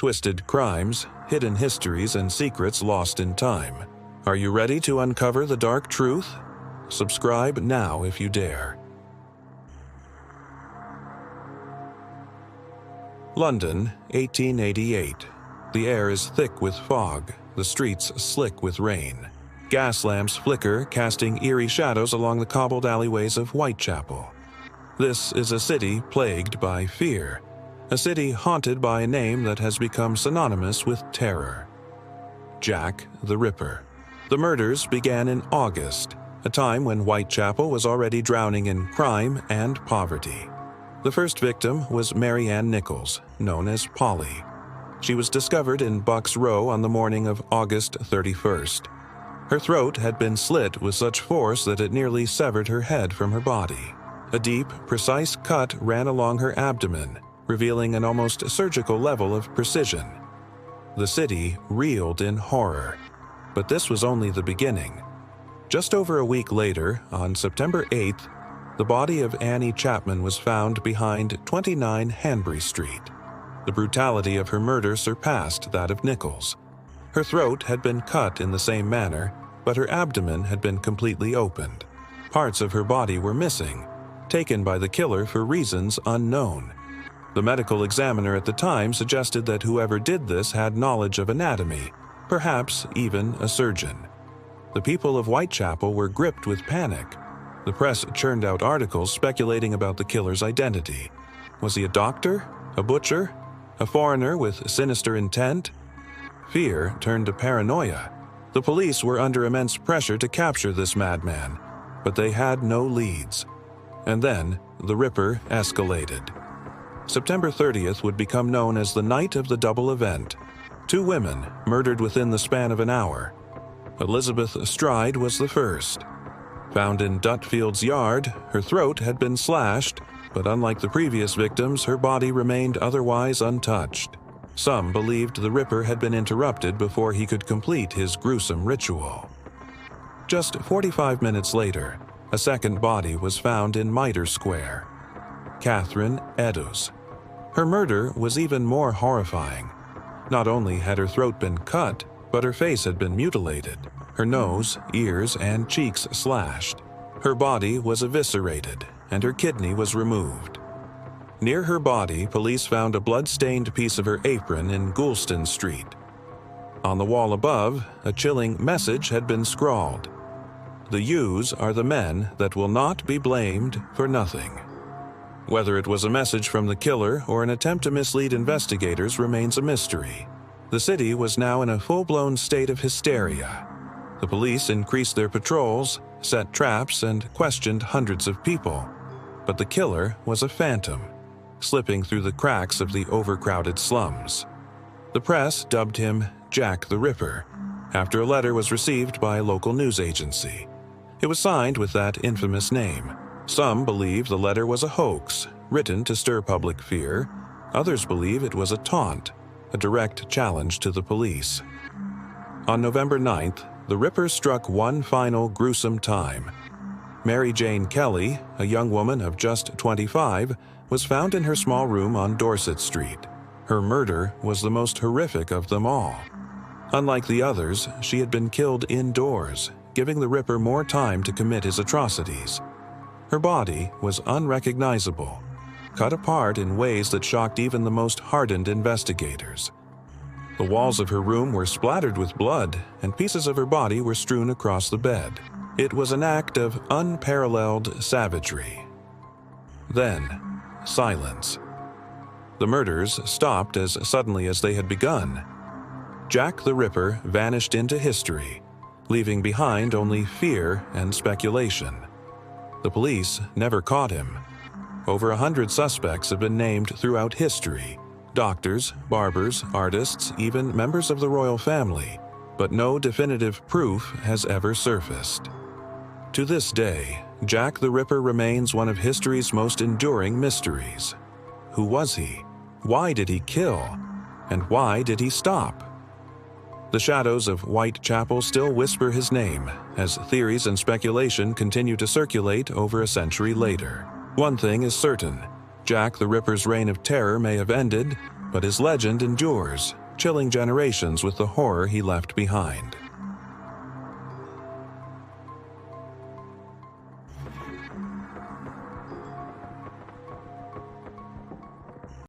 twisted crimes, hidden histories, and secrets lost in time. Are you ready to uncover the dark truth? Subscribe now if you dare. London, 1888. The air is thick with fog, the streets slick with rain. Gas lamps flicker, casting eerie shadows along the cobbled alleyways of Whitechapel. This is a city plagued by fear, a city haunted by a name that has become synonymous with terror. Jack the Ripper. The murders began in August, a time when Whitechapel was already drowning in crime and poverty. The first victim was Mary Ann Nichols, known as Polly. She was discovered in Bucks Row on the morning of August 31st. Her throat had been slit with such force that it nearly severed her head from her body. A deep, precise cut ran along her abdomen, revealing an almost surgical level of precision. The city reeled in horror, but this was only the beginning. Just over a week later, on September 8th, the body of Annie Chapman was found behind 29 Hanbury Street. The brutality of her murder surpassed that of Nichols. Her throat had been cut in the same manner, but her abdomen had been completely opened. Parts of her body were missing, taken by the killer for reasons unknown. The medical examiner at the time suggested that whoever did this had knowledge of anatomy, perhaps even a surgeon. The people of Whitechapel were gripped with panic. The press churned out articles speculating about the killer's identity. Was he a doctor? A butcher? A foreigner with sinister intent? Fear turned to paranoia. The police were under immense pressure to capture this madman, but they had no leads. And then, the Ripper escalated. September 30th would become known as the night of the double event. 2 women murdered within the span of an hour. Elizabeth Stride was the first. Found in Dutfield's yard, her throat had been slashed, but unlike the previous victims, her body remained otherwise untouched. Some believed the Ripper had been interrupted before he could complete his gruesome ritual. Just 45 minutes later, a second body was found in Mitre Square. Catherine Eddowes. Her murder was even more horrifying. Not only had her throat been cut, but her face had been mutilated, her nose, ears, and cheeks slashed. Her body was eviscerated, and her kidney was removed. Near her body, police found a blood-stained piece of her apron in Goulston Street. On the wall above, a chilling message had been scrawled. "The U's are the men that will not be blamed for nothing." Whether it was a message from the killer or an attempt to mislead investigators remains a mystery. The city was now in a full-blown state of hysteria. The police increased their patrols, set traps, and questioned hundreds of people. But the killer was a phantom, slipping through the cracks of the overcrowded slums. The press dubbed him Jack the Ripper, after a letter was received by a local news agency. It was signed with that infamous name. Some believe the letter was a hoax, written to stir public fear. Others believe it was a taunt, a direct challenge to the police. On November 9th, the Ripper struck one final gruesome time. Mary Jane Kelly, a young woman of just 25, was found in her small room on Dorset Street. Her murder was the most horrific of them all. Unlike the others, she had been killed indoors, giving the Ripper more time to commit his atrocities. Her body was unrecognizable, cut apart in ways that shocked even the most hardened investigators. The walls of her room were splattered with blood, and pieces of her body were strewn across the bed. It was an act of unparalleled savagery. Then, silence. The murders stopped as suddenly as they had begun. Jack the Ripper vanished into history, leaving behind only fear and speculation. The police never caught him. Over 100 suspects have been named throughout history: doctors, barbers, artists, even members of the royal family, but no definitive proof has ever surfaced. To this day, Jack the Ripper remains one of history's most enduring mysteries. Who was he? Why did he kill? And why did he stop? The shadows of Whitechapel still whisper his name, as theories and speculation continue to circulate over a century later. One thing is certain: Jack the Ripper's reign of terror may have ended, but his legend endures, chilling generations with the horror he left behind.